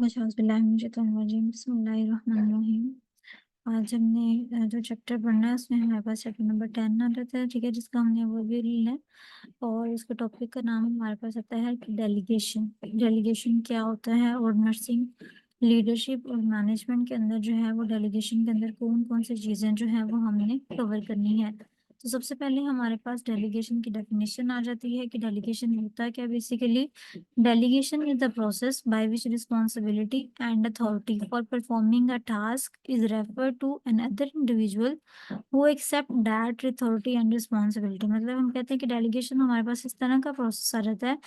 बिस्मिल्लाहिर्रहमानिर्रहीम। आज हमने जो चैप्टर पढ़ना है उसमें हमारे पास चैप्टर नंबर 10 आ जाता है, ठीक है, जिसका हमने वो भी लिया है। और इसके टॉपिक का नाम हमारे पास आता है कि डेलीगेशन। डेलीगेशन क्या होता है और नर्सिंग लीडरशिप और मैनेजमेंट के अंदर जो है वो डेलीगेशन के अंदर कौन कौन सी चीज़ें जो है वो हमने कवर करनी है। तो सबसे पहले हमारे पास डेलीगेशन की डेफिनेशन आ जाती है कि डेलीगेशन होता है क्या। Basically delegation is the process by which responsibility and authority for performing a task is referred to another individual who accept that authority and responsibility। मतलब हम कहते हैं कि डेलीगेशन हमारे पास इस तरह का प्रोसेस आ जाता है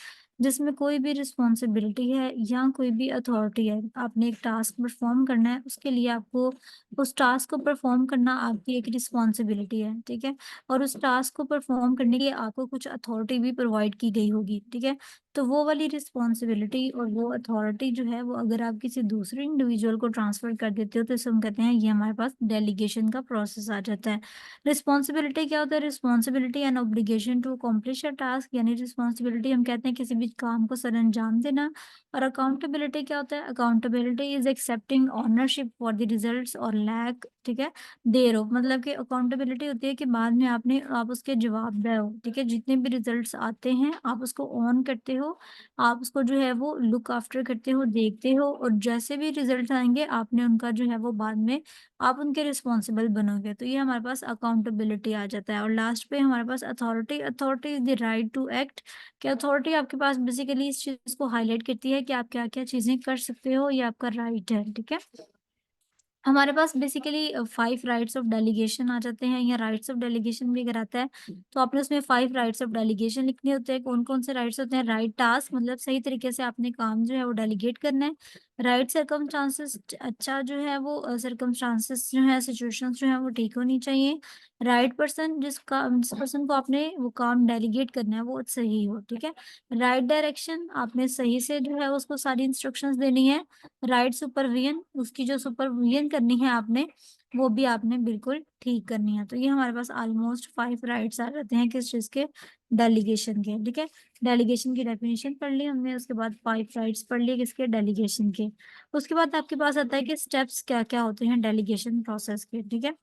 जिसमें कोई भी रिस्पॉन्सिबिलिटी है या कोई भी अथॉरिटी है। आपने एक टास्क परफॉर्म करना है, उसके लिए आपको उस टास्क को परफॉर्म करना आपकी एक रिस्पॉन्सिबिलिटी है, ठीक है। और उस टास्क को परफॉर्म करने के लिए आपको कुछ अथॉरिटी भी प्रोवाइड की गई होगी, ठीक है। तो वो वाली रिस्पॉन्सिबिलिटी और वो अथॉरिटी जो है वो अगर आप किसी दूसरे इंडिविजुअल को ट्रांसफर कर देते हो तो इसे हम कहते हैं ये हमारे पास डेलीगेशन का प्रोसेस आ जाता है। रिस्पॉन्सिबिलिटी क्या होता है? Responsibility and obligation to accomplish a task, यानी रिस्पॉन्सिबिलिटी हम कहते हैं किसी भी काम को सर अंजाम देना। और अकाउंटेबिलिटी क्या होता है? Accountability is accepting ownership for the results और लैक, ठीक है, देर ऑफ। मतलब कि अकाउंटेबिलिटी होती है कि बाद में आप उसके जवाबदेह हो, ठीक है। जितने भी रिजल्ट्स आते हैं आप उसको ऑन करते हो, आप उसको जो है वो लुक आफ्टर करते हो, देखते हो, और जैसे भी रिजल्ट आएंगे आपने उनका जो है वो बाद में आप उनके रिस्पॉन्सिबल बनोगे। तो ये हमारे पास अकाउंटेबिलिटी आ जाता है। और लास्ट पे हमारे पास authority. Authority is the right to act. कि अथॉरिटी आपके पास बेसिकली इस चीज को हाईलाइट करती है कि आप क्या क्या चीजें कर सकते हो, ये आपका राइट है, ठीक है। हमारे पास बेसिकली 5 राइट्स ऑफ डेलीगेशन आ जाते हैं, या राइट्स ऑफ डेलीगेशन भी अगर आता है तो आपने उसमें 5 राइट्स ऑफ डेलीगेशन लिखने होते हैं। कौन-कौन से राइट्स होते हैं? राइट टास्क, मतलब सही तरीके से आपने काम जो है वो डेलीगेट करना है। राइट सर्कमस्टांसेस, अच्छा जो है वो सर्कमस्टांसेस जो है, सिचुएशंस जो है वो ठीक होनी चाहिए। राइट पर्सन, जिस पर्सन को आपने वो काम डेलीगेट करना है वो सही हो, ठीक है। राइट डायरेक्शन, आपने सही से जो है उसको सारी इंस्ट्रक्शंस देनी है। राइट सुपरविजन, उसकी जो सुपरविजन करनी है आपने वो भी आपने बिल्कुल ठीक करनी है। तो ये हमारे पास ऑलमोस्ट 5 राइट्स आ जाते हैं किस चीज के? डेलीगेशन के, ठीक है। डेलीगेशन की डेफिनेशन पढ़ ली हमने, उसके बाद 5 राइट्स पढ़ लिए किसके? डेलीगेशन के। उसके बाद आपके पास आता है कि स्टेप्स क्या क्या होते हैं डेलीगेशन प्रोसेस के, ठीक है।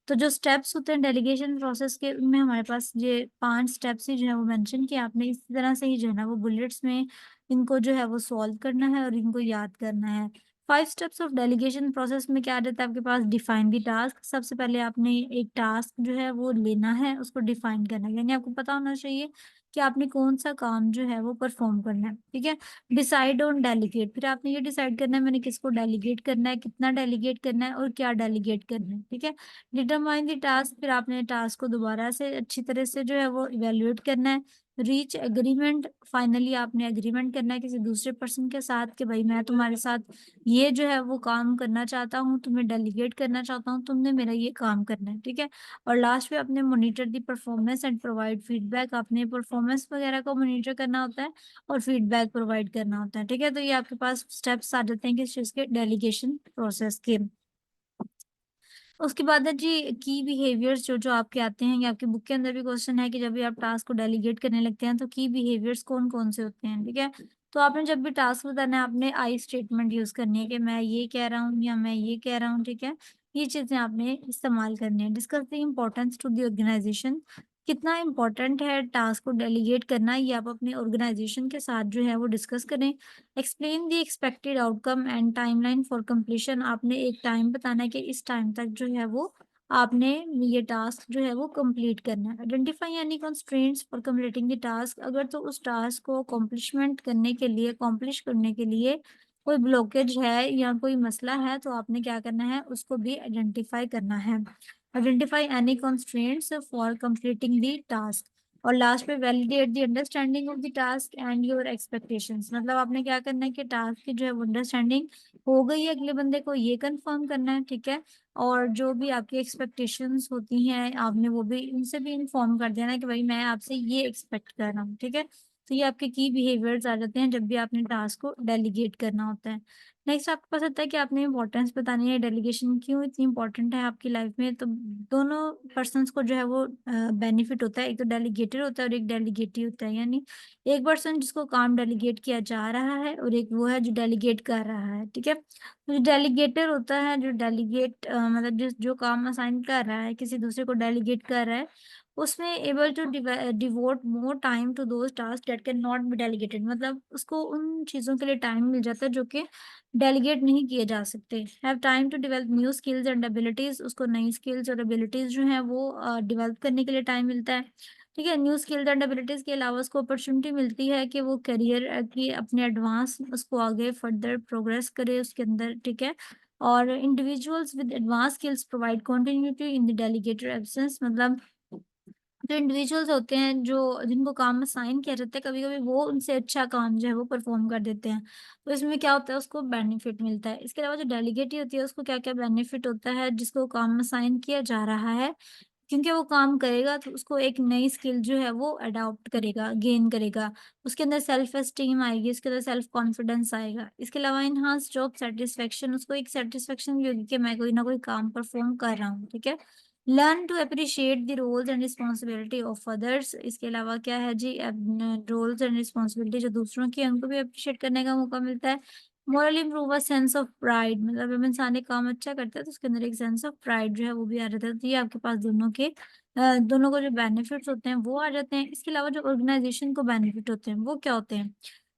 तो जो स्टेप्स होते हैं डेलीगेशन प्रोसेस के, उनमें हमारे पास ये 5 स्टेप्स ही जो है वो मेंशन किया आपने। इसी तरह से ही जो है ना वो बुलेट्स में इनको जो है वो सॉल्व करना है और इनको याद करना है। 5 स्टेप्स ऑफ डेलीगेशन प्रोसेस में क्या रहता है आपके पास? Define the task. सबसे पहले आपने एक टास्क जो है वो लेना है, उसको डिफाइन करना है, यानी आपको पता होना चाहिए कि आपने कौन सा काम जो है वो परफॉर्म करना है, ठीक है। डिसाइड ऑन डेलीगेट, फिर आपने ये डिसाइड करना है मैंने किसको डेलीगेट करना है, कितना डेलीगेट करना है और क्या डेलीगेट करना है, ठीक है। डिटरमाइन द टास्क, फिर आपने टास्क को दोबारा से अच्छी तरह से जो है वो इवेल्युएट करना है। रीच एग्रीमेंट, फाइनली आपने एग्रीमेंट करना है किसी दूसरे पर्सन के साथ कि भाई मैं तुम्हारे साथ ये जो है वो काम करना चाहता हूँ, तुम्हें डेलीगेट करना चाहता हूँ, तुमने मेरा ये काम करना है, ठीक है। और लास्ट में आपने monitor the performance and provide feedback, आपने परफॉर्मेंस वगैरह को मॉनिटर करना होता है और फीडबैक प्रोवाइड करना होता है, ठीक है। तो ये आपके पास स्टेप्स आ जाते हैं किस चीज के? डेलीगेशन प्रोसेस के। उसके बाद है जी की बिहेवियर्स, जो जो आपके आते हैं, या आपकी बुक के अंदर भी क्वेश्चन है कि जब भी आप टास्क को डेलीगेट करने लगते हैं तो की बिहेवियर्स कौन कौन से होते हैं, ठीक है। तो आपने जब भी टास्क बताना है आपने आई स्टेटमेंट यूज करनी है कि मैं ये कह रहा हूँ या मैं ये कह रहा हूँ, ठीक है। ये चीजें आपने इस्तेमाल करनी है। Discuss the importance to the organization, कितना इम्पोर्टेंट है टास्क को डेलीगेट करना, ये आप अपने ऑर्गेनाइजेशन के साथ जो है वो डिस्कस करें। Explain the expected outcome and timeline for completion, आपने एक टाइम बताना है कि इस टाइम तक जो है वो आपने ये टास्क जो है वो कंप्लीट करना है। आइडेंटिफाई यानी constraints for completing the task, अगर तो उस टास्क को अकॉम्प्लिशमेंट करने के लिए, अकॉम्प्लिश करने के लिए कोई ब्लॉकेज है या कोई मसला है तो आपने क्या करना है? उसको भी आइडेंटिफाई करना है। Identify any constraints for completing the task. और लास्ट में validate the understanding of the task and your expectations, मतलब आपने क्या करना है कि टास्क की जो है वो अंडरस्टैंडिंग हो गई है अगले बंदे को, ये कंफर्म करना है, ठीक है। और जो भी आपकी एक्सपेक्टेशंस होती हैं आपने वो भी उनसे भी इन्फॉर्म कर देना है कि भाई मैं आपसे ये एक्सपेक्ट कर रहा हूँ, ठीक है। तो ये आपके की बिहेवियर्स आ जाते हैं जब भी आपने टास्क को डेलीगेट करना होता है। नेक्स्ट आपके पास आता है कि आपने इम्पोर्टेंस बतानी है, डेलीगेशन क्यों इतनी इम्पोर्टेंट है आपकी लाइफ में। तो दोनों पर्सन्स को जो है वो बेनिफिट होता है, एक तो डेलीगेटर होता है और एक डेलीगेटी होता है। यानी एक पर्सन जिसको काम डेलीगेट किया जा रहा है और एक वो है जो डेलीगेट कर रहा है, ठीक है। तो जो डेलीगेटर होता है, जो डेलीगेट मतलब जिस जो काम असाइन कर रहा है, किसी दूसरे को डेलीगेट कर रहा है, उसमें able to devote more time to those task that can not be delegated. मतलब उसको उन चीज़ों के लिए टाइम मिल जाता है जो कि डेलीगेट नहीं किए जा सकते। Have time to develop new skills and abilities, उसको नई स्किल्स और एबिलिटीज जो है वो डेवलप करने के लिए टाइम मिलता है, ठीक है। न्यू स्किल्स एंड एबिलिटीज के अलावा उसको अपॉर्चुनिटी मिलती है कि वो करियर की अपने एडवांस उसको आगे फर्दर प्रोग्रेस करे उसके अंदर, ठीक है। और individuals with advance skills provide continuity in the delegator absence. मतलब जो इंडिविजुअल्स होते हैं जो जिनको काम असाइन किया जाता है, कभी कभी वो उनसे अच्छा काम जो है वो परफॉर्म कर देते हैं, तो इसमें क्या होता है, उसको बेनिफिट मिलता है। इसके अलावा जो डेलीगेटी होती है उसको क्या क्या बेनिफिट होता है, जिसको काम असाइन किया जा रहा है, क्योंकि वो काम करेगा तो उसको एक नई स्किल जो है वो अडॉप्ट करेगा, गेन करेगा, उसके अंदर सेल्फ एस्टीम आएगी, उसके अंदर सेल्फ कॉन्फिडेंस आएगा। इसके अलावा इनहांस जॉब सेटिस्फेक्शन, उसको एक सेटिस्फेक्शन भी होगी कि मैं कोई ना कोई काम परफॉर्म कर रहा हूँ, ठीक है। Learn to appreciate the roles and responsibility of others. इसके अलावा क्या है जी, रोल्स एंड रिस्पॉन्सिबिलिटी जो दूसरों की है उनको भी अप्रिशिएट करने का मौका मिलता है। Moral improve a sense of pride, मतलब जब इंसान एक काम अच्छा करता है तो उसके अंदर एक सेंस ऑफ प्राइड जो है वो भी आ जाता है। तो ये आपके पास दोनों को जो बेनिफिट्स होते हैं वो आ जाते हैं। इसके अलावा जो ऑर्गेनाइजेशन को बेनिफिट होते हैं वो क्या होते हैं,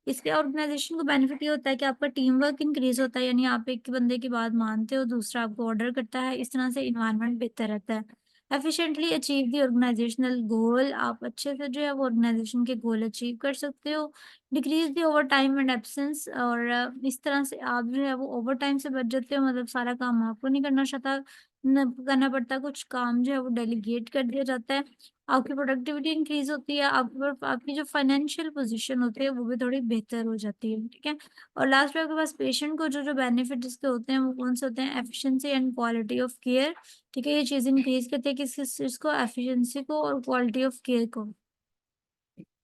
इसके ऑर्गेनाइजेशन को बेनिफिट ये होता है कि आपका टीम वर्क इंक्रीज होता है, यानी आप एक बंदे की बात मानते हो, दूसरा आपको ऑर्डर करता है, इस तरह से इन्वायरमेंट बेहतर रहता है। एफिशिएंटली अचीव द ऑर्गेनाइजेशनल गोल, आप अच्छे से जो है वो ऑर्गेनाइजेशन के गोल अचीव कर सकते हो। Decrease the over time and absence, और इस तरह से आप जो है वो ओवर टाइम से बच जाते हो, मतलब सारा काम आपको नहीं करना पड़ता, कुछ काम जो है वो डेलीगेट कर दिया जाता है। आपकी प्रोडक्टिविटी इंक्रीज होती है, आपकी जो फाइनेंशियल पोजीशन होती है वो भी थोड़ी बेहतर हो जाती है, ठीक है। और लास्ट में आपके पास पेशेंट को जो जो बेनिफिट जिसके होते हैं वो कौन से होते हैं, efficiency and quality of care, ठीक है। ये चीज़ इंक्रीज करती है किस चीज़ को, एफिशिएंसी को और क्वालिटी ऑफ केयर को।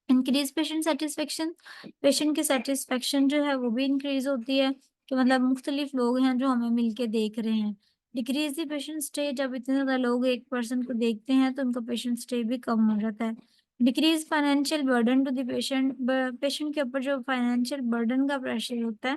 इंक्रीज पेशेंट सेटिस्फेक्शन, पेशेंट की सेटिस्फेक्शन जो है वो भी इंक्रीज होती है, कि मतलब मुख्तलिफ लोग हैं जो हमें मिलके देख रहे हैं। डिक्रीज द पेशेंट स्टे, जब इतने ज़्यादा लोग एक पर्सन को देखते हैं तो उनका पेशेंट स्टे भी कम हो जाता है। Decrease financial burden to the patient, patient के ऊपर जो फाइनेंशियल बर्डन का प्रेशर होता है,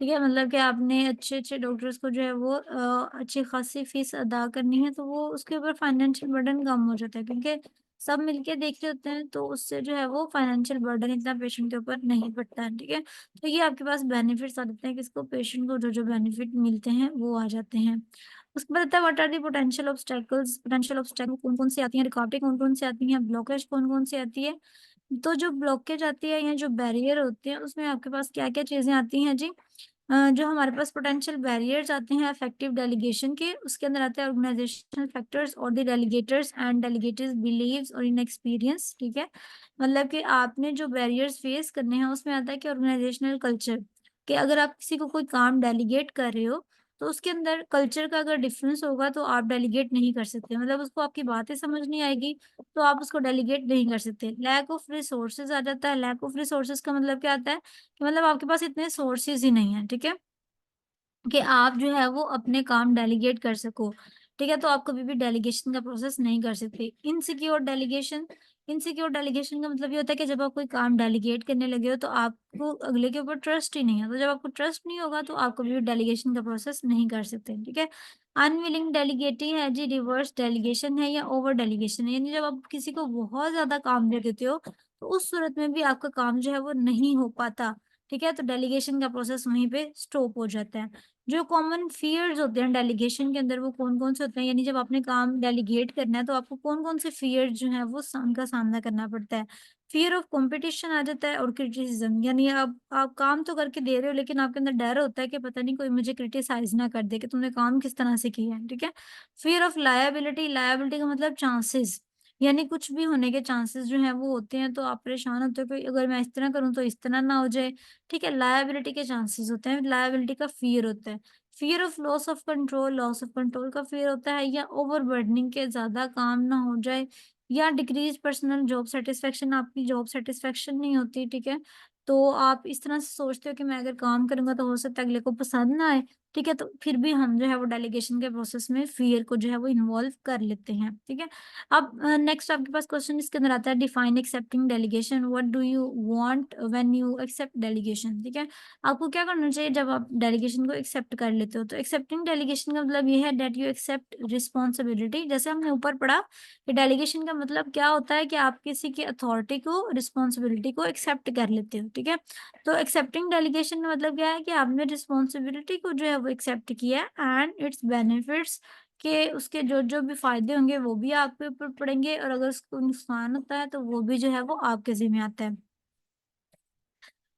ठीक है, मतलब कि आपने अच्छे अच्छे डॉक्टर्स को जो है वो अच्छी खासी फीस अदा करनी है, तो वो उसके ऊपर फाइनेंशियल बर्डन कम हो जाता है, क्योंकि सब मिलके देख रहे होते हैं, तो उससे जो है वो फाइनेंशियल बर्डन इतना पेशेंट के ऊपर नहीं पड़ता है, ठीक है। तो ये आपके पास बेनिफिट्स आ जाते हैं, किसको, पेशेंट को जो जो बेनिफिट मिलते हैं वो आ जाते हैं। उसके बाद आता है what are the potential obstacles, potential obstacle कौन कौन सी आती हैं, रुकावटें कौन कौन सी आती हैं, ब्लॉकेज कौन कौन सी आती है। तो जो ब्लॉकेज आती है या जो बैरियर होते हैं उसमें आपके पास क्या क्या चीजें आती हैं जी। जो हमारे पास पोटेंशियल बैरियर्स आते हैं इफेक्टिव डेलीगेशन के, उसके अंदर आता है ऑर्गेनाइजेशनल फैक्टर्स और द डेलीगेटर्स एंड डेलीगेटर्स बिलीव्स और इनएक्सपीरियंस, ठीक है। मतलब कि आपने जो बैरियर्स फेस करने हैं उसमें आता है कि ऑर्गेनाइजेशनल कल्चर, कि अगर आप किसी को कोई काम डेलीगेट कर रहे हो तो उसके अंदर कल्चर का अगर डिफरेंस होगा तो आप डेलीगेट नहीं कर सकते, मतलब उसको आपकी बातें समझ नहीं आएगी तो आप उसको डेलीगेट नहीं कर सकते। लैक ऑफ रिसोर्सेज आ जाता है, लैक ऑफ रिसोर्सेज का मतलब क्या आता है, कि मतलब आपके पास इतने सोर्सेज ही नहीं है, ठीक है, कि आप जो है वो अपने काम डेलीगेट कर सको, ठीक है। तो आप कभी भी डेलीगेशन का प्रोसेस नहीं कर सकते। इनसिक्योर डेलीगेशन, इनसिक्योर डेलीगेशन का मतलब ये होता है कि जब आप कोई काम डेलीगेट करने लगे हो तो आपको अगले के ऊपर ट्रस्ट ही नहीं है, तो जब आपको ट्रस्ट नहीं होगा तो आप कभी भी डेलीगेशन का प्रोसेस नहीं कर सकते, ठीक है। अनविलिंग डेलीगेटी है जी, रिवर्स डेलीगेशन है या ओवर डेलीगेशन है, यानी जब आप किसी को बहुत ज्यादा काम दे देते हो तो उस सूरत में भी आपका काम जो है वो नहीं हो पाता, ठीक है। तो डेलीगेशन का प्रोसेस वहीं पे स्टॉप हो जाता है। जो कॉमन फियर्स होते हैं डेलीगेशन के अंदर वो कौन-कौन से होते हैं? यानी जब आपने काम डेलीगेट करना है तो आपको कौन-कौन से फियर्स जो हैं वो उनका सामना करना पड़ता है। फियर ऑफ कॉम्पिटिशन आ जाता है और क्रिटिसिज्म, यानी आप काम तो करके दे रहे हो लेकिन आपके अंदर डर होता है कि पता नहीं कोई मुझे क्रिटिसाइज़ ना कर दे कि तुमने काम किस तरह से किया है, ठीक है? फियर ऑफ लायबिलिटी, लायबिलिटी का मतलब चांसेस, यानी कुछ भी होने के चांसेस जो हैं वो होते हैं, तो आप परेशान होते हो कि अगर मैं इस तरह करूँ तो इस तरह ना हो जाए, ठीक है। लायबिलिटी के चांसेस होते हैं, लायबिलिटी का फियर होता है। Fear of loss of control का फियर होता है, या ओवरबर्डनिंग के ज़्यादा काम ना हो जाए, या डिक्रीज पर्सनल जॉब सेटिस्फेक्शन, आपकी जॉब सेटिस्फेक्शन नहीं होती, ठीक है। तो आप इस तरह से सोचते हो कि मैं अगर काम करूँगा तो हो सकता है अगले को पसंद ना आए, ठीक है? तो फिर भी हम जो है वो डेलीगेशन के प्रोसेस में फ़ियर को जो है वो इन्वॉल्व कर लेते हैं, ठीक है? अब नेक्स्ट आपके पास क्वेश्चन इसके अंदर आता है, define accepting delegation, what do you want when you accept delegation, ठीक है? आपको क्या करना चाहिए जब आप डेलीगेशन को एक्सेप्ट कर लेते हो? तो एक्सेप्टिंग डेलीगेशन का मतलब ये है दैट यू एक्सेप्ट रिस्पॉन्सिबिलिटी। जैसे हमने ऊपर पढ़ा कि डेलीगेशन का मतलब क्या होता है कि आप किसी की अथॉरिटी को, रिस्पॉन्सिबिलिटी को एक्सेप्ट कर लेते हो, ठीक है? तो एक्सेप्टिंग डेलीगेशन का मतलब क्या है कि आपने रिस्पॉन्सिबिलिटी को जो है वो एक्सेप्ट किया एंड इट्स बेनिफिट्स, के उसके जो भी फायदे होंगे वो भी आपके ऊपर पड़ेंगे, और अगर उसको नुकसान होता है तो वो भी जो है वो आपके ज़िम्मे आता है।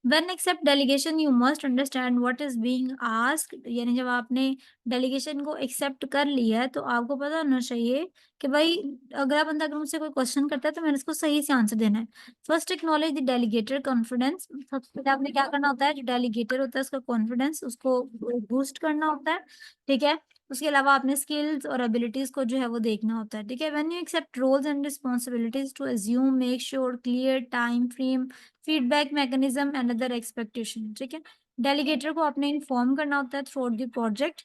When accept delegation you must understand what is being asked, यानी जब आपने डेलीगेशन को एक्सेप्ट कर लिया है तो आपको पता होना चाहिए कि भाई अगला बंदा अगर मुझसे कोई क्वेश्चन करता है तो मैंने उसको सही से आंसर देना है। First acknowledge the delegator confidence, सबसे पहले आपने क्या करना होता है, जो डेलीगेटर होता है उसका कॉन्फिडेंस उसको बूस्ट करना होता है, ठीक है? उसके अलावा आपने स्किल्स और एबिलिटीज को जो है वो देखना होता है, ठीक है? When you accept roles and responsibilities to assume make sure clear time frame, feedback mechanism and other expectation, ठीक है? डेलीगेटर को आपने इन्फॉर्म करना होता है थ्रू आउट द प्रोजेक्ट,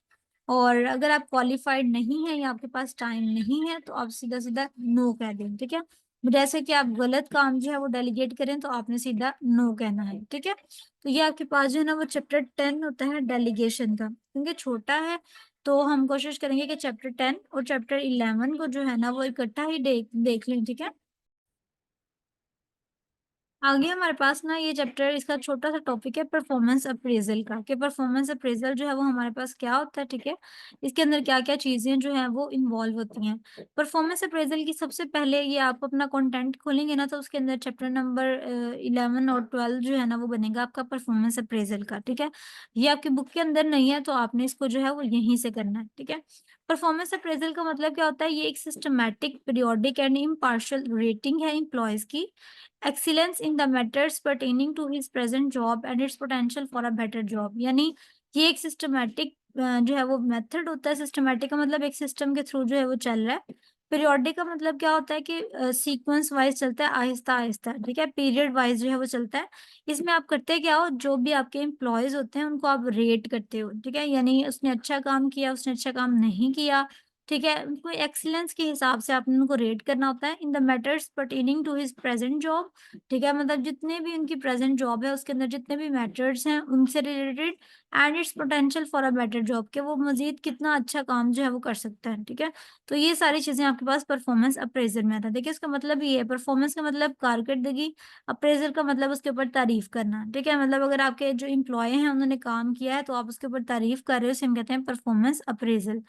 और अगर आप क्वालिफाइड नहीं है या आपके पास टाइम नहीं है तो आप सीधा सीधा नो कह दें, ठीक है? जैसे कि आप गलत काम जो है वो डेलीगेट करें तो आपने सीधा नो कहना है, ठीक है? तो ये आपके पास जो है ना वो चैप्टर 10 होता है डेलीगेशन का, क्योंकि छोटा है तो हम कोशिश करेंगे कि चैप्टर 10 और चैप्टर 11 को जो है ना वो इकट्ठा ही देख लें, ठीक है? आगे हमारे पास ना ये चैप्टर, इसका छोटा सा टॉपिक है परफॉर्मेंस अप्रेजल का, कि परफॉर्मेंस अप्रेजल जो है वो हमारे पास क्या होता है, ठीक है? इसके अंदर क्या क्या चीजें जो है वो इन्वॉल्व होती हैं। परफॉर्मेंस अप्रेजल की सबसे पहले ये आप अपना कंटेंट खोलेंगे ना तो उसके अंदर चैप्टर नंबर 11 और 12 जो है ना वो बनेगा आपका परफॉर्मेंस अप्रेजल का, ठीक है? ये आपकी बुक के अंदर नहीं है तो आपने इसको जो है वो यहीं से करना है, ठीक है? परफॉर्मेंस अप्रेजल का मतलब क्या होता है, ये एक systematic periodic and impartial rating है एम्प्लॉयज की excellence in the matters pertaining to his present job and its potential for a better job, यानी ये एक सिस्टमैटिक जो है वो मेथड होता है। सिस्टमैटिक का मतलब एक सिस्टम के थ्रू जो है वो चल रहा है। पीरियोडिक का मतलब क्या होता है कि सीक्वेंस वाइज चलता है, आहिस्ता आहिस्ता, ठीक है? पीरियड वाइज जो है वो चलता है। इसमें आप करते क्या हो, जो भी आपके एम्प्लॉयज होते हैं उनको आप रेट करते हो, ठीक है? यानी उसने अच्छा काम किया, उसने अच्छा काम नहीं किया, ठीक है? उनको एक्सीलेंस के हिसाब से आपने उनको रेट करना होता है in the matters pertaining to his present job, ठीक है? मतलब जितने भी उनकी प्रेजेंट जॉब है उसके अंदर जितने भी मैटर्स हैं उनसे related and it's potential for a better job, के वो मजीद कितना अच्छा काम जो है वो कर सकता है, ठीक है? तो ये सारी चीजें आपके पास परफॉर्मेंस अप्रेजल में आता है। देखिए इसका मतलब ये है, परफॉर्मेंस का मतलब कारकर्दगी, अप्रेजल का मतलब उसके ऊपर तारीफ करना, ठीक है? मतलब अगर आपके जो एम्प्लॉय हैं उन्होंने काम किया है तो आप उसके ऊपर तारीफ कर रहे हो, इसे हम कहते हैं परफॉर्मेंस अप्रेजल।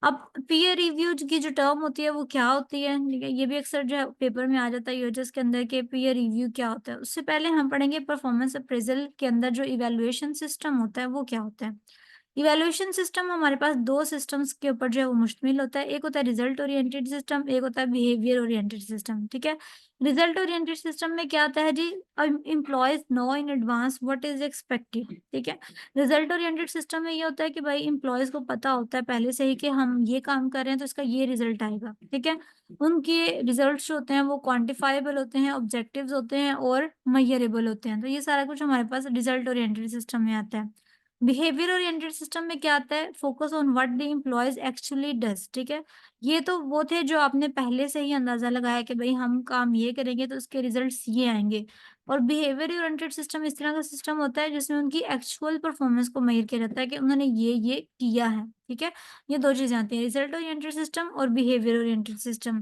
अब पीयर रिव्यू की जो टर्म होती है वो क्या होती है, ठीक है? ये भी अक्सर जो है पेपर में आ जाता है यूएचएस के अंदर के पीयर रिव्यू क्या होता है। उससे पहले हम पढ़ेंगे परफॉर्मेंस अप्रेजल के अंदर जो इवैल्यूएशन सिस्टम होता है वो क्या होता है। इवैल्यूएशन सिस्टम हमारे पास दो सिस्टम्स के ऊपर जो है वो मुश्तमिल होता है। एक होता है रिजल्ट ओरिएंटेड सिस्टम, एक होता है बिहेवियर ओरिएंटेड सिस्टम, ठीक है? रिजल्ट ओरिएंटेड सिस्टम में क्या आता है जी, employees know in advance what is expected, ठीक है? रिजल्ट ओरिएंटेड सिस्टम में ये होता है कि भाई एम्प्लॉयज को पता होता है पहले से ही कि हम ये काम कर रहे हैं तो इसका ये रिजल्ट आएगा, ठीक है? उनके रिजल्ट्स जो होते हैं वो क्वांटिफाइबल होते हैं, ऑब्जेक्टिव्स होते हैं और मेजरेबल होते हैं। तो ये सारा कुछ हमारे पास रिजल्ट ओरिएंटेड सिस्टम में आता है। बिहेवियर ओरिएंटेड सिस्टम में क्या आता है, focus on what the employees actually does, ठीक है? ये तो वो थे जो आपने पहले से ही अंदाजा लगाया कि भाई हम काम ये करेंगे तो उसके रिजल्ट्स ये आएंगे। और बिहेवियर ओरिएंटेड सिस्टम इस तरह का सिस्टम होता है जिसमें उनकी एक्चुअल परफॉर्मेंस को मेजर किया जाता है कि उन्होंने ये किया है, ठीक है? ये दो चीजें आती हैं, रिजल्ट ओरिएंटेड सिस्टम और बिहेवियर ओरिएंटेड सिस्टम।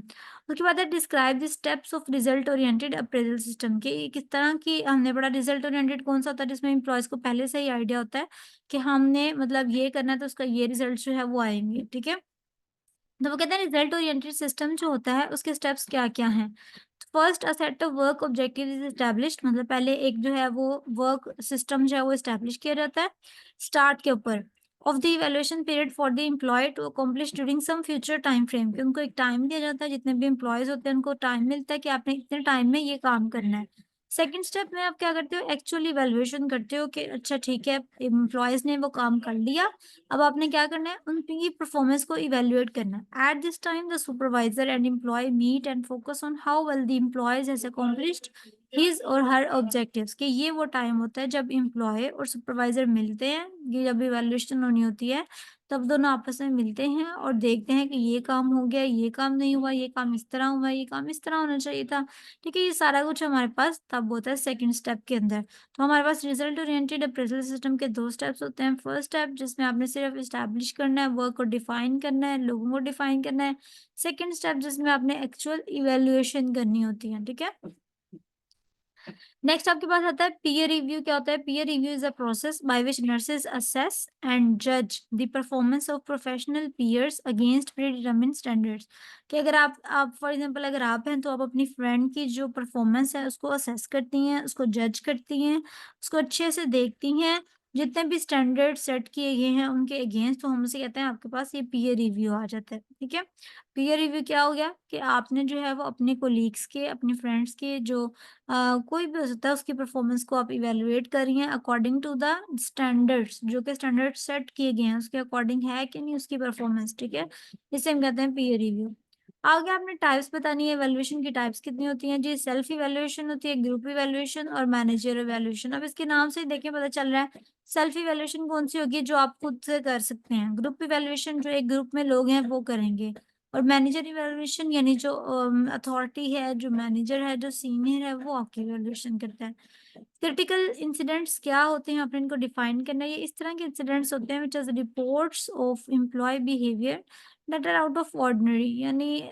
उसके बाद है describe the steps of result oriented appraisal system, कि किस तरह की हमने पढ़ा रिजल्ट ओरिएंटेड कौन सा होता है, जिसमें एम्प्लॉयज को पहले से ही आइडिया होता है कि हमने मतलब ये करना है तो उसका ये रिजल्ट जो है वो आएंगे, ठीक है? तो वो कहते हैं रिजल्ट ओरिएंटेड सिस्टम जो होता है उसके स्टेप्स क्या-क्या हैं। First a set of work objective is established, मतलब पहले एक जो है वो वर्क सिस्टम जो है वो एस्टैब्लिश किया जाता है स्टार्ट के ऊपर of the evaluation period for the employee to accomplish during some future time frame, कि उनको एक टाइम दिया जाता है, जितने भी एम्प्लॉयज होते हैं उनको टाइम मिलता है कि आपने इतने टाइम में ये काम करना है। सेकंड स्टेप में आप क्या करते हो, एक्चुअल इवैल्यूएशन करते हो कि अच्छा ठीक है एम्प्लॉयज ने वो काम कर लिया, अब आपने क्या करना है, उनकी परफॉर्मेंस को इवैल्यूएट करना है। At this time the supervisor and employee meet and focus on how well the employees has accomplished his और हर ऑब्जेक्टिव्स, कि ये वो टाइम होता है जब एम्प्लॉय और सुपरवाइजर मिलते हैं, ये जब इवैल्यूएशन होनी होती है, तब दोनों आपस में मिलते हैं और देखते हैं कि ये काम हो गया, ये काम नहीं हुआ, ये काम इस तरह हुआ, ये काम इस तरह होना चाहिए था। ठीक है, ये सारा कुछ हमारे पास तब होता है सेकंड स्टेप के अंदर। तो हमारे पास रिजल्ट ओरिएंटेड अप्रेजल सिस्टम के 2 स्टेप्स होते हैं। फर्स्ट स्टेप जिसमें आपने सिर्फ एस्टैब्लिश करना है, वर्क को डिफाइन करना है, लोगों को डिफाइन करना है। सेकंड स्टेप जिसमें आपने एक्चुअल इवैल्यूएशन करनी होती है, ठीक है? नेक्स्ट आपके पास आता है पीयर रिव्यू। क्या होता है? Peer review is a process by which nurses assess and जज the performance of professional peers against predetermined standards. कि अगर आप फॉर एग्जांपल अगर आप हैं तो आप अपनी फ्रेंड की जो परफॉर्मेंस है उसको असेस करती हैं, उसको जज करती हैं, उसको अच्छे से देखती हैं, जितने भी स्टैंडर्ड सेट किए गए हैं उनके अगेंस्ट, तो हम उसे कहते हैं आपके पास ये पीयर रिव्यू आ जाता है। ठीक है, पीयर रिव्यू क्या हो गया कि आपने जो है वो अपने कोलीग्स के, अपने फ्रेंड्स के जो कोई भी हो सकता है उसकी परफॉर्मेंस को आप इवैल्यूएट कर रही हैं अकॉर्डिंग टू द स्टैंडर्ड्स, जो कि स्टैंडर्ड सेट किए गए हैं उसके अकॉर्डिंग है कि नहीं उसकी परफॉर्मेंस। ठीक है, इसे हम कहते हैं पीयर रिव्यू। आगे आपने टाइप्स बतानी है, इवैल्यूएशन की टाइप्स कितनी होती हैं जी? सेल्फ इवैल्यूएशन होती है, ग्रुप इवैल्यूएशन और मैनेजर इवैल्यूएशन। अब इसके नाम से ही देखिए पता चल रहा है सेल्फ इवैल्यूएशन कौन सी होगी, जो आप खुद से कर सकते हैं। ग्रुप इवैल्यूएशन जो एक ग्रुप में लोग हैं वो करेंगे, और मैनेजर इवैल्यूएशन यानी जो अथॉरिटी है, जो मैनेजर है, जो सीनियर है, वो आपकी इवैल्यूएशन करता है। क्रिटिकल इंसिडेंट्स क्या होते हैं, आपने इनको डिफाइन करना है। ये इस तरह के इंसिडेंट्स होते हैं which is reports of employee behaviour that are out of ordinary, यानी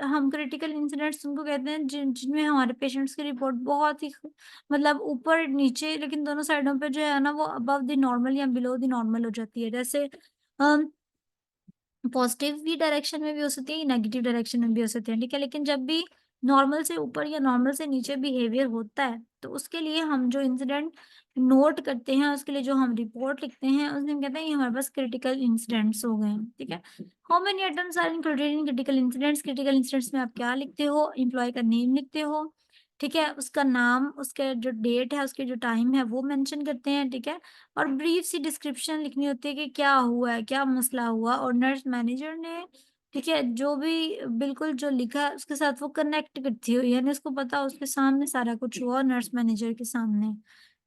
हम क्रिटिकल इंसिडेंट्स उनको कहते हैं जिनमें हमारे पेशेंट्स की रिपोर्ट बहुत ही मतलब ऊपर नीचे, लेकिन दोनों साइडों पे जो है ना वो अबव द नॉर्मल या बिलो द नॉर्मल हो जाती है। जैसे पॉजिटिव भी डायरेक्शन में भी हो सकती है, नेगेटिव डायरेक्शन में भी हो सकती है, ठीक है? लेकिन जब भी नॉर्मल से ऊपर या नॉर्मल से नीचे बिहेवियर होता है, तो उसके लिए हम जो इंसिडेंट नोट करते हैं, उसके लिए जो हम रिपोर्ट लिखते हैं, उसमें हम कहते हैं ये हमारे पास क्रिटिकल इंसिडेंट्स हो गए हैं, ठीक है? How many items are included in critical incidents? Critical incidents में आप क्या लिखते हो? एम्प्लॉय का नेम लिखते हो, ठीक है? उसका नाम, उसका जो डेट है, उसके जो टाइम है, वो मेंशन करते हैं, ठीक है? और ब्रीफ सी डिस्क्रिप्शन लिखनी होती है कि क्या हुआ है, क्या मसला हुआ, और नर्स मैनेजर ने, ठीक है, जो भी बिल्कुल जो लिखा है उसके साथ वो कनेक्ट करती हो, यानी उसको पता हो उसके सामने सारा कुछ हुआ, नर्स मैनेजर के सामने।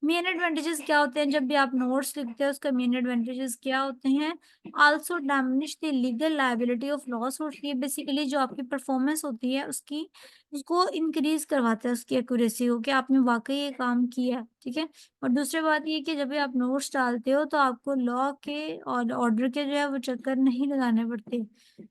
मेन एडवांटेजेस क्या होते हैं जब भी आप नोट्स लिखते हो, उसका मेन एडवांटेजेस क्या होते हैं? Also diminish the legal liability of lawsuit. ये बेसिकली जो आपकी परफॉर्मेंस होती है उसकी, उसको इंक्रीज करवाता है, उसकी एक्यूरेसी को, कि आपने वाकई ये काम किया है, ठीक है? और दूसरी बात ये कि जब भी आप नोट्स डालते हो तो आपको लॉ के और ऑर्डर के जो है वो चक्कर नहीं लगाने पड़ते,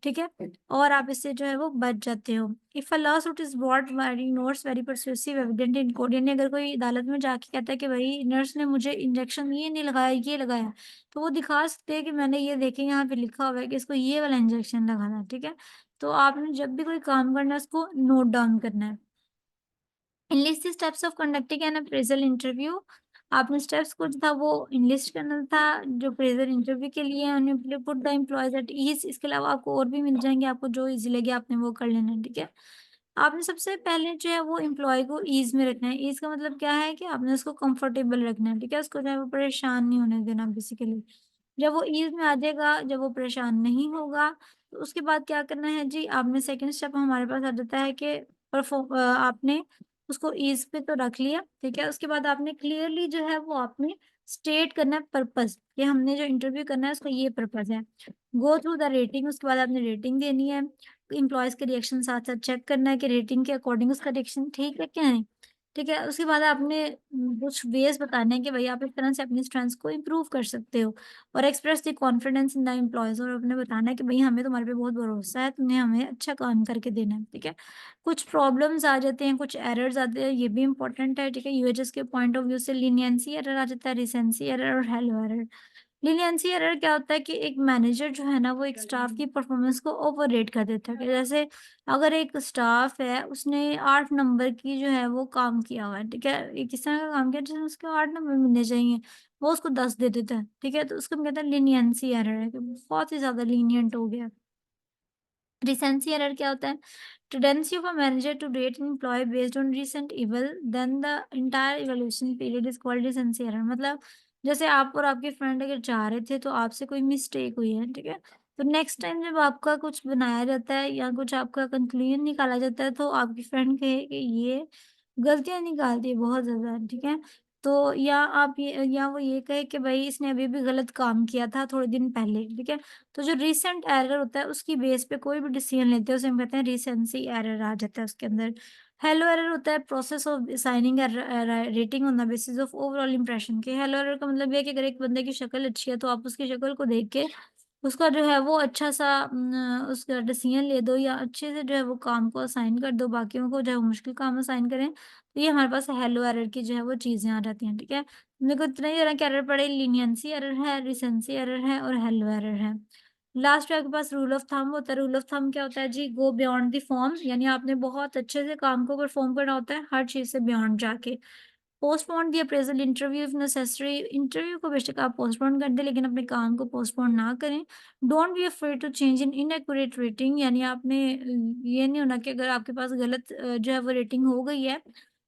ठीक है? और आप इससे जो है वो बच जाते हो। If a law suit is brought by notes very persuasive evident in court, यानी अगर कोई अदालत में जाके कहता है कि भाई नर्स ने मुझे इंजेक्शन ये नहीं लगाया, ये लगाया, तो वो दिखा सकते हैं कि मैंने ये देखे यहाँ पे लिखा हुआ है कि इसको ये वाला इंजेक्शन लगाना है, ठीक है? तो आपने जब भी कोई काम करना है उसको नोट डाउन करना है। Analyst the steps of conducting an appraisal interview. आपने स्टेप्स कुछ था वो इनलिस्ट करना था जो अप्रेजल इंटरव्यू के लिए, उन्हें put the employees at ease. इसके अलावा आपको और भी मिल जाएंगे, आपको जो इजी लगे आपने वो कर लेना है, ठीक है? आपने सबसे पहले जो है वो एम्प्लॉय को ईज में रखना है। ईज का मतलब क्या है कि आपने उसको कंफर्टेबल रखना है, ठीक है? उसको जो है वो परेशान नहीं होने देना बेसिकली। जब वो ईज में आ जाएगा, जब वो परेशान नहीं होगा, तो उसके बाद क्या करना है जी? आपने सेकंड स्टेप हमारे पास आ जाता है कि आपने उसको ईज़ पे तो रख लिया, ठीक है? उसके बाद आपने क्लियरली जो है वो आपने स्टेट करना है पर्पस, कि हमने जो इंटरव्यू करना है उसका ये पर्पस है। गो थ्रू द रेटिंग, उसके बाद आपने रेटिंग देनी है। एम्प्लॉइज़ के रिएक्शन साथ-साथ चेक करना है कि रेटिंग के अकॉर्डिंग उसका रिएक्शन ठीक है क्या नहीं, ठीक है? उसके बाद आपने कुछ वेज़ बताने हैं कि भई आप इस तरह से अपनी स्ट्रेंथ्स को इम्प्रूव कर सकते हो, और express the confidence in the employees, और आपने बताना है कि भई हमें तुम्हारे पे बहुत भरोसा है, तुमने हमें अच्छा काम करके देना है, ठीक है? कुछ प्रॉब्लम्स आ जाते हैं, कुछ एरर्स आते हैं, ये भी इम्पोर्टेंट है, ठीक है? यूएचएस के पॉइंट ऑफ व्यू से लीनियंसी एरर आ जाता है, रिसेंसी एरर और हेलो एरर। लीनियंसी एरर क्या होता है कि एक मैनेजर जो है ना वो एक स्टाफ की परफॉर्मेंस को ओवररेट कर देता है, कि जैसे अगर एक स्टाफ है उसने 8 नंबर की जो है वो काम किया हुआ है, ठीक है? एक किस तरह का काम किया जिसमें उसको 8 नंबर मिलने चाहिए, वो उसको 10 दे देता है, ठीक है? तो उसको हम कहते हैं लीनियंसी एरर है, कि बहुत ही ज़्यादा लीनियंट हो गया। Recency error क्या होता है? Tendency of a manager to rate an employee based on recent evil, then the entire evaluation period is called recency error। मतलब जैसे आप और आपके फ्रेंड अगर जा रहे थे तो आपसे कोई मिस्टेक हुई है, ठीक है? तो नेक्स्ट टाइम जब आपका कुछ बनाया जाता है या कुछ आपका कंक्लूजन निकाला जाता है तो आपकी फ्रेंड कहे कि ये गलतियाँ निकालती है बहुत ज़्यादा, ठीक है? तो या वो ये कहे कि भई इसने अभी भी गलत काम किया था थोड़े दिन पहले, ठीक है? तो जो रीसेंट एरर होता है उसकी बेस पे कोई भी डिसीज़न लेते हैं उसे हम कहते हैं रीसेंसी एरर आ जाता है उसके अंदर। हेलो एरर होता है process of assigning rating on the basis of overall impression कि हेलो एरर का मतलब ये है कि अगर एक बंदे की शक्ल अच्छी है तो आप उसकी शक्ल को देख के उसका जो है वो अच्छा-सा उसका डिसीज़न ले दो या अच्छे से जो है वो काम को असाइन कर दो, बाकियों को जो है वो मुश्किल काम असाइन करें। तो ये हमारे पास हेलो एरर की जो है वो चीज़ें आ जाती हैं, ठीक है? मेरे को इतना ही तरह के एरर पड़े लीनियंसी एरर है, रिसेंसी एरर है और हेलो एरर है। लास्ट में आपके पास रूल ऑफ थंब होता है, रूल ऑफ थंब क्या होता है जी? गो बियॉन्ड द फॉर्म यानी आपने बहुत अच्छे से काम को परफॉर्म करना होता है, हर चीज़ से बियॉन्ड जाके। Postpone the appraisal interview if necessary interview को बेशक आप पोस्टपोन कर दें लेकिन अपने काम को पोस्टपोन ना करें। Don't be afraid to change in inaccurate rating यानी आपने ये नहीं होना कि अगर आपके पास गलत जो है वो रेटिंग हो गई है,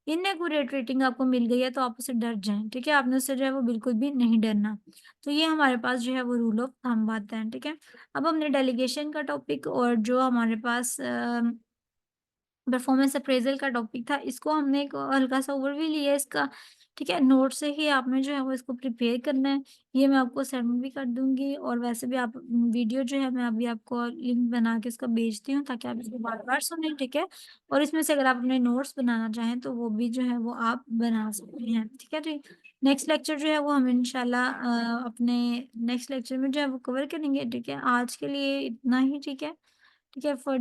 इनएक्यूरेट रेटिंग आपको मिल गई है तो आप उससे डर जाएँ, ठीक है? आपने उससे जो है वो बिल्कुल भी नहीं डरना। तो ये हमारे पास जो है वो रूल ऑफ थंब आता है, ठीक है? अब हमने डेलीगेशन का टॉपिक और जो हमारे पास परफॉर्मेंस अप्रेज़ल का टॉपिक था, इसको हमने एक हल्का-सा ओवरव्यू लिया है इसका, ठीक है? नोट से ही आपने जो है वो इसको प्रिपेयर करना है। ये मैं आपको सेंड भी कर दूँगी और वैसे भी आप वीडियो जो है मैं अभी आपको लिंक बना के इसका भेजती हूँ ताकि आप इसको बार-बार सुनें, ठीक है? और इसमें से अगर आप अपने नोट्स बनाना चाहें तो वो भी जो है वो आप बना सकते हैं, ठीक है जी? नेक्स्ट लेक्चर जो है वो हम इंशाल्लाह अपने नेक्स्ट लेक्चर में जो है वो कवर करेंगे, ठीक है? आज के लिए इतना ही, ठीक है? ठीक है? फॉर